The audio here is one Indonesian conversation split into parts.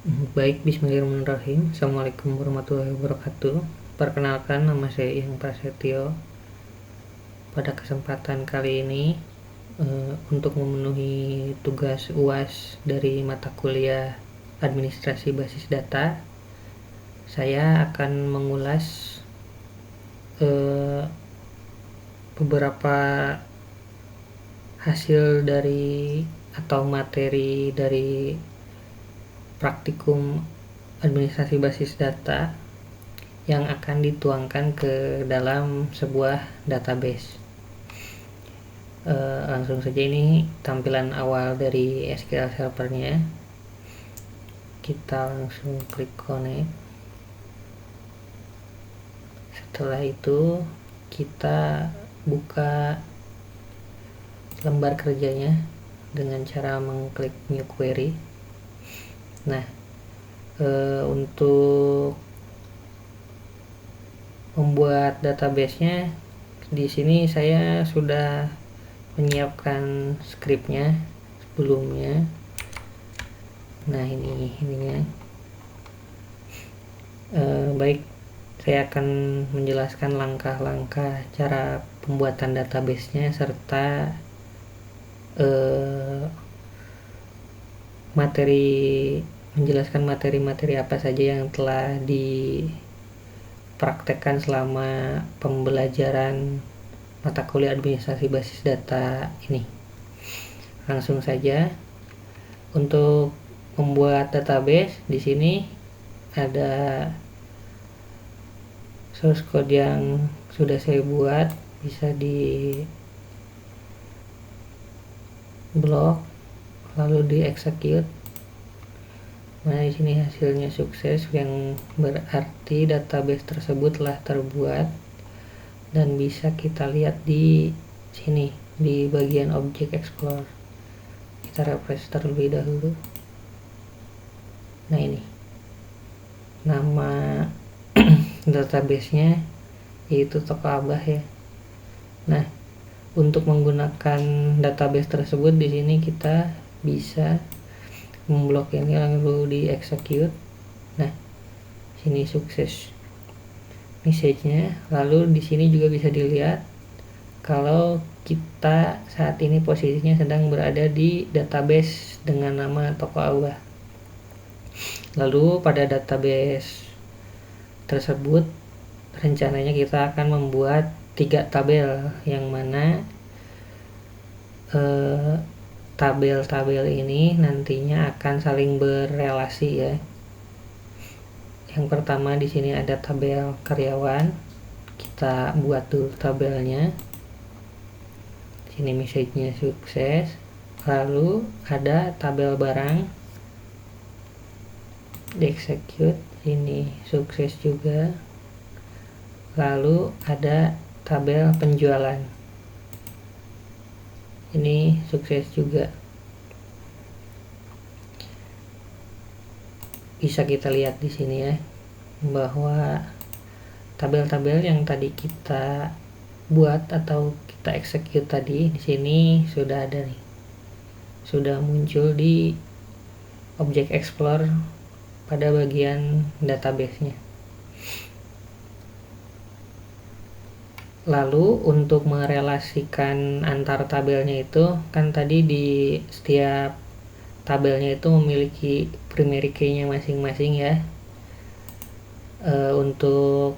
Baik, bismillahirrahmanirrahim. Assalamualaikum warahmatullahi wabarakatuh. Perkenalkan, nama saya Ihang Prasetyo. Pada kesempatan kali ini, untuk memenuhi tugas UAS dari mata kuliah Administrasi Basis Data, saya akan mengulas beberapa hasil dari atau materi dari praktikum administrasi basis data yang akan dituangkan ke dalam sebuah database. Langsung saja, ini tampilan awal dari SQL Server-nya. Kita langsung klik connect. Setelah itu kita buka lembar kerjanya dengan cara mengklik new query. Nah, untuk membuat database-nya, di sini saya sudah menyiapkan skripnya sebelumnya. Nah, ininya. Baik, saya akan menjelaskan langkah-langkah cara pembuatan database-nya serta menjelaskan materi-materi apa saja yang telah dipraktekkan selama pembelajaran mata kuliah administrasi basis data ini. Langsung saja, untuk membuat database di sini ada source code yang sudah saya buat, bisa di blok lalu di execute. Nah, di sini hasilnya sukses, yang berarti database tersebut telah terbuat dan bisa kita lihat di sini di bagian Object Explorer. Kita refresh terlebih dahulu. Nah, ini nama database-nya yaitu Toko Abah ya. Nah, untuk menggunakan database tersebut di sini kita bisa memblok ini lalu di execute. Nah, sini sukses message-nya. Lalu di sini juga bisa dilihat kalau kita saat ini posisinya sedang berada di database dengan nama Toko Abah. Lalu pada database tersebut rencananya kita akan membuat 3 tabel, yang mana tabel-tabel ini nantinya akan saling berrelasi ya. Yang pertama di sini ada tabel karyawan. Kita buat dulu tabelnya. Sini message-nya sukses. Lalu ada tabel barang. Di execute, ini sukses juga. Lalu ada tabel penjualan. Ini sukses juga. Bisa kita lihat di sini ya, bahwa tabel-tabel yang tadi kita buat atau kita execute tadi di sini sudah ada nih. Sudah muncul di Object Explorer pada bagian database-nya. Lalu untuk merelasikan antar tabelnya itu, kan tadi di setiap tabelnya itu memiliki primary key-nya masing-masing ya. Untuk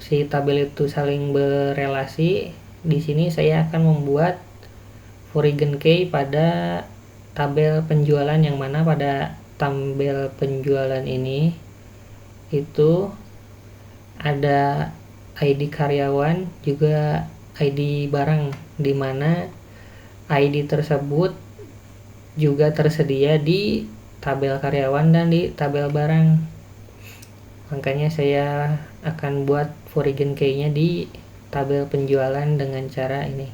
si tabel itu saling berelasi, di sini saya akan membuat foreign key pada tabel penjualan, yang mana pada tabel penjualan ini itu ada ID karyawan juga ID barang, di mana ID tersebut juga tersedia di tabel karyawan dan di tabel barang. Makanya saya akan buat foreign key-nya di tabel penjualan dengan cara ini.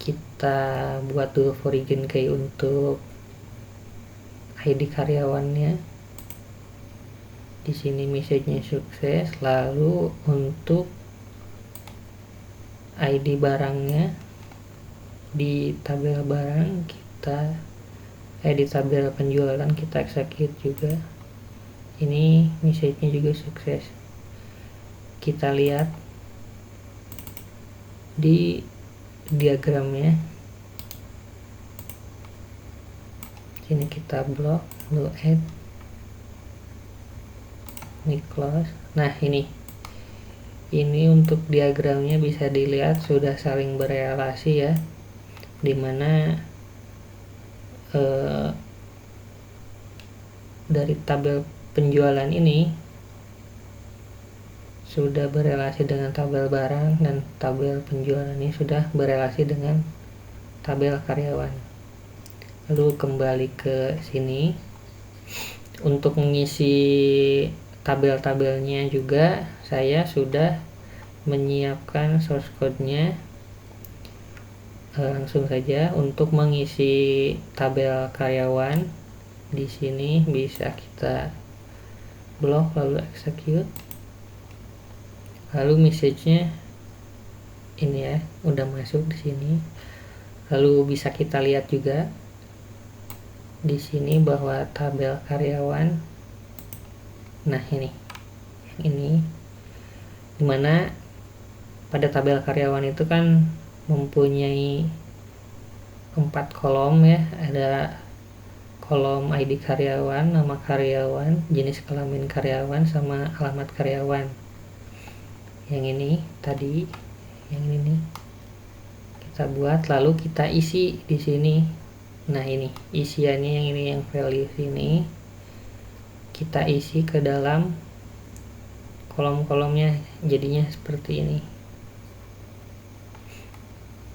Kita buat dulu foreign key untuk ID karyawannya. Di sini message-nya sukses. Lalu untuk ID barangnya di tabel barang kita di tabel penjualan kita execute juga. Ini message-nya juga sukses. Kita lihat di diagramnya. Sini kita blok, lalu add, ini close. Nah, ini untuk diagramnya bisa dilihat sudah saling berelasi ya, dimana dari tabel penjualan ini sudah berelasi dengan tabel barang, dan tabel penjualan ini sudah berelasi dengan tabel karyawan. Lalu kembali ke sini untuk mengisi tabel-tabelnya juga saya sudah menyiapkan source code-nya. Langsung saja untuk mengisi tabel karyawan di sini bisa kita blok lalu execute. Lalu message-nya ini ya, udah masuk di sini. Lalu bisa kita lihat juga di sini bahwa tabel karyawan, nah ini dimana pada tabel karyawan itu kan mempunyai 4 kolom ya, ada kolom ID karyawan, nama karyawan, jenis kelamin karyawan, sama alamat karyawan. Yang ini tadi, yang ini kita buat lalu kita isi di sini. Nah, ini isiannya yang ini, yang value sini kita isi ke dalam kolom-kolomnya, jadinya seperti ini.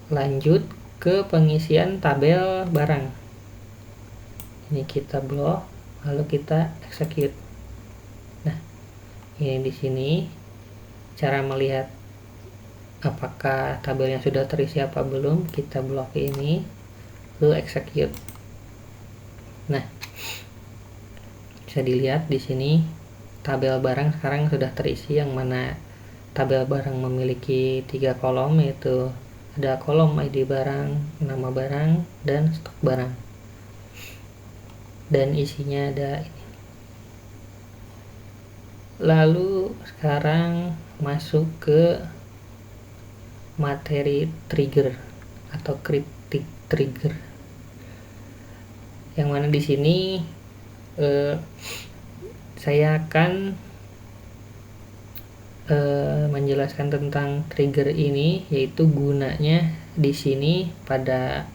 Lanjut ke pengisian tabel barang. Ini kita blok lalu kita execute. Nah, ini di sini cara melihat apakah tabelnya sudah terisi apa belum, kita blok ini lalu execute. Nah, bisa dilihat di sini tabel barang sekarang sudah terisi, yang mana tabel barang memiliki 3 kolom, yaitu ada kolom ID barang, nama barang, dan stok barang. Dan isinya ada ini. Lalu sekarang masuk ke materi trigger atau cryptic trigger. Yang mana di sini saya akan menjelaskan tentang trigger ini, yaitu gunanya di sini pada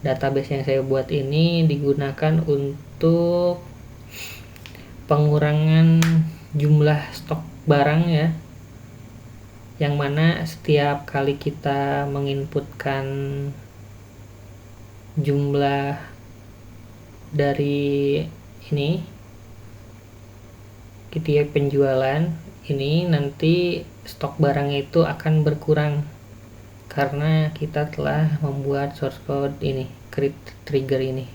database yang saya buat ini digunakan untuk pengurangan jumlah stok barang ya, yang mana setiap kali kita menginputkan jumlah dari ini gitu penjualan ini, nanti stok barang itu akan berkurang karena kita telah membuat source code ini, trigger ini,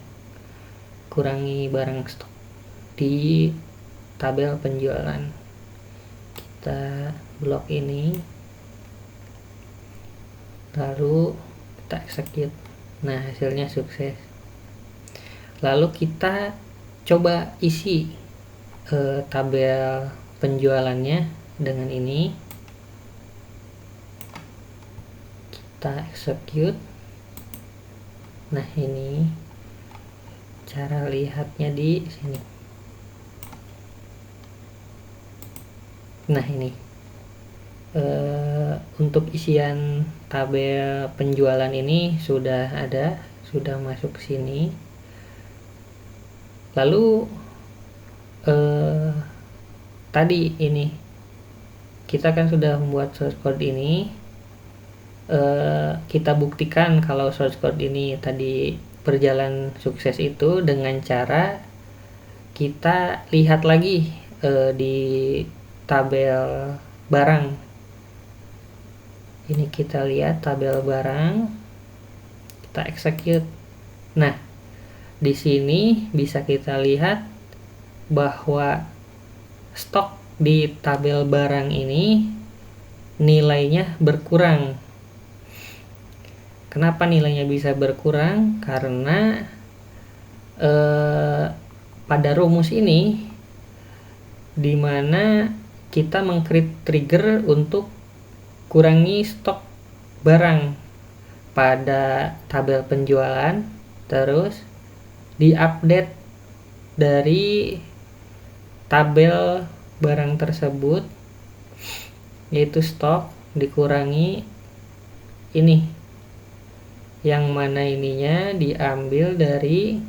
kurangi barang stok di tabel penjualan. Kita blok ini lalu kita execute. Nah, hasilnya sukses. Lalu kita coba isi tabel penjualannya dengan ini, kita execute. Nah, ini cara lihatnya di sini. Nah, ini untuk isian tabel penjualan ini sudah ada, sudah masuk ke sini. Lalu tadi ini kita kan sudah membuat source code ini, kita buktikan kalau source code ini tadi berjalan sukses itu dengan cara kita lihat lagi di tabel barang. Ini kita lihat tabel barang, kita execute. Nah, di sini bisa kita lihat bahwa stok di tabel barang ini nilainya berkurang. Kenapa nilainya bisa berkurang? Karena pada rumus ini dimana kita meng-create trigger untuk kurangi stok barang pada tabel penjualan, terus diupdate dari tabel barang tersebut, yaitu stok dikurangi ini, yang mana ininya diambil dari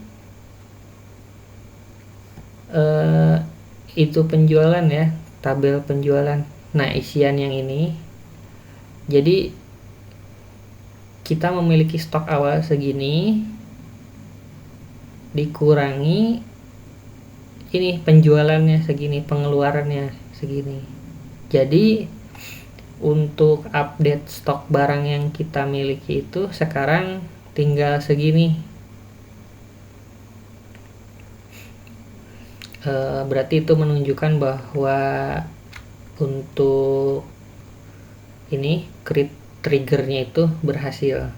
itu penjualan ya, tabel penjualan. Nah, isian yang ini, jadi kita memiliki stok awal segini dikurangi ini penjualannya segini, pengeluarannya segini. Jadi untuk update stok barang yang kita miliki itu sekarang tinggal segini. Berarti itu menunjukkan bahwa untuk ini create triggernya itu berhasil.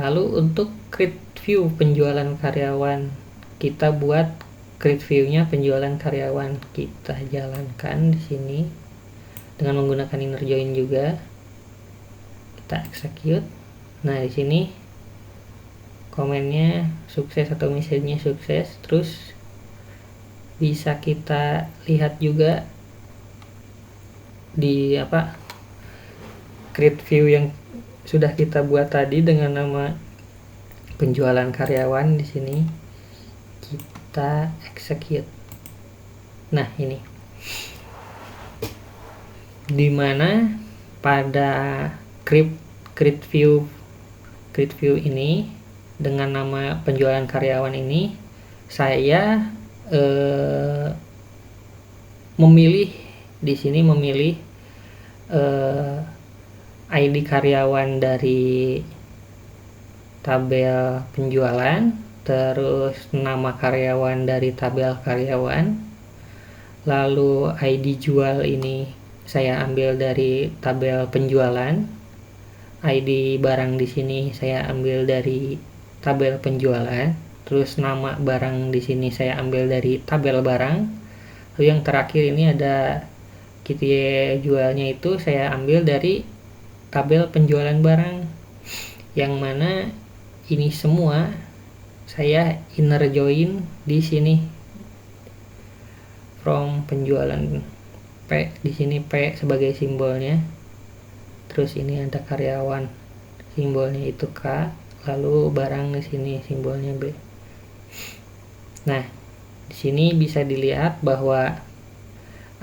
Lalu untuk create view penjualan karyawan, kita buat create view-nya penjualan karyawan, kita jalankan di sini dengan menggunakan inner join juga. Kita execute. Nah, di sini komennya sukses atau message-nya sukses. Terus bisa kita lihat juga di create view yang sudah kita buat tadi dengan nama penjualan karyawan. Di sini kita execute. Nah, ini dimana pada create view ini dengan nama penjualan karyawan ini, saya memilih di sini ID karyawan dari tabel penjualan, terus nama karyawan dari tabel karyawan, lalu ID jual ini saya ambil dari tabel penjualan, ID barang di sini saya ambil dari tabel penjualan, terus nama barang di sini saya ambil dari tabel barang. Lalu yang terakhir ini ada KTY jualnya, itu saya ambil dari tabel penjualan barang, yang mana ini semua saya inner join di sini from penjualan P, di sini P sebagai simbolnya, terus ini ada karyawan simbolnya itu K, lalu barang di sini simbolnya B. Nah, di sini bisa dilihat bahwa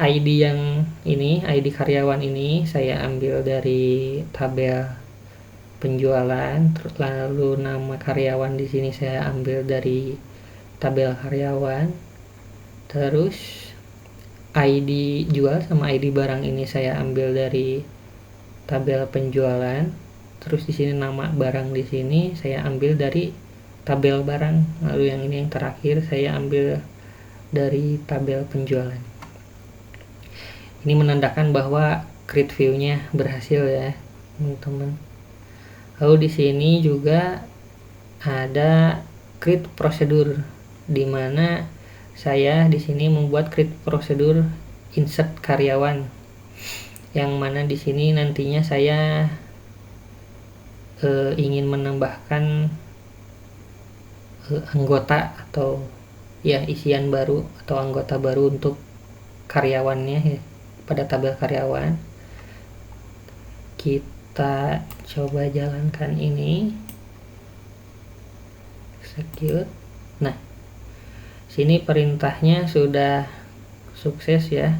ID yang ini, ID karyawan ini saya ambil dari tabel penjualan, lalu nama karyawan di sini saya ambil dari tabel karyawan, terus ID jual sama ID barang ini saya ambil dari tabel penjualan, terus di sini nama barang di sini saya ambil dari tabel barang, lalu yang ini yang terakhir saya ambil dari tabel penjualan. Ini menandakan bahwa create view-nya berhasil ya, teman-teman. Lalu di sini juga ada create prosedur, di mana saya di sini membuat create prosedur insert karyawan, yang mana di sini nantinya saya ingin menambahkan anggota atau ya isian baru atau anggota baru untuk karyawannya ya, pada tabel karyawan. Kita coba jalankan ini, execute. Nah, sini perintahnya sudah sukses ya,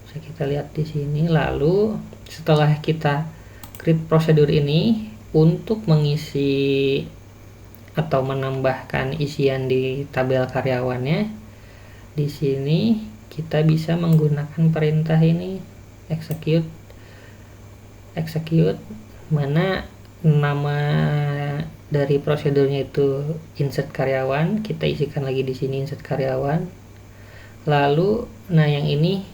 bisa kita lihat di sini. Lalu setelah kita create prosedur ini untuk mengisi atau menambahkan isian di tabel karyawannya, di sini kita bisa menggunakan perintah ini execute, mana nama dari prosedurnya itu insert karyawan, kita isikan lagi di sini insert karyawan. Lalu nah yang ini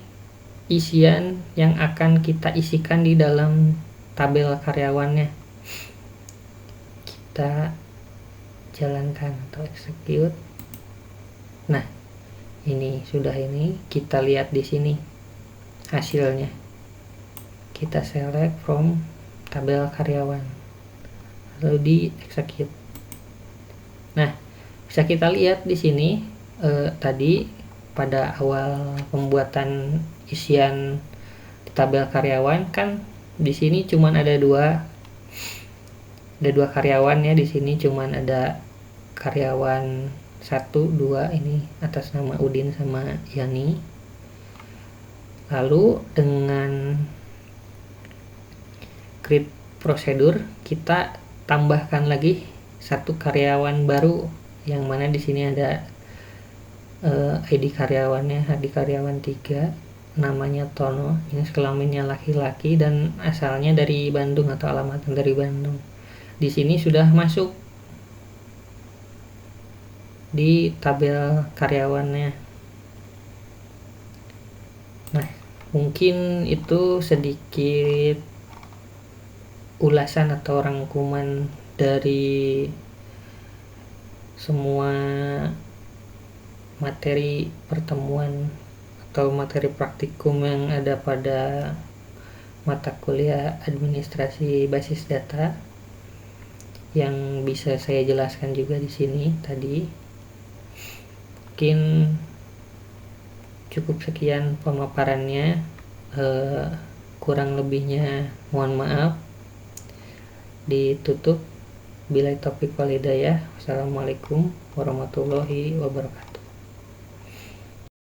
isian yang akan kita isikan di dalam tabel karyawannya, kita jalankan atau execute. Nah, ini kita lihat di sini hasilnya. Kita select from tabel karyawan, lalu di execute. Nah, bisa kita lihat di sini tadi pada awal pembuatan isian tabel karyawan kan di sini cuman ada dua karyawan ya. Di sini cuman ada karyawan 1, 2 ini atas nama Udin sama Yani. Lalu dengan create prosedur kita tambahkan lagi satu karyawan baru, yang mana di sini ada ID karyawannya, ID karyawan 3, namanya Tono, jenis kelaminnya laki-laki dan asalnya dari Bandung atau alamatnya dari Bandung. Di sini sudah masuk di tabel karyawannya. Nah, mungkin itu sedikit ulasan atau rangkuman dari semua materi pertemuan atau materi praktikum yang ada pada mata kuliah administrasi basis data yang bisa saya jelaskan juga di sini tadi. Mungkin cukup sekian pemaparannya, kurang lebihnya mohon maaf. Ditutup. Billahi taufiq wal hidayah. Wassalamualaikum warahmatullahi wabarakatuh.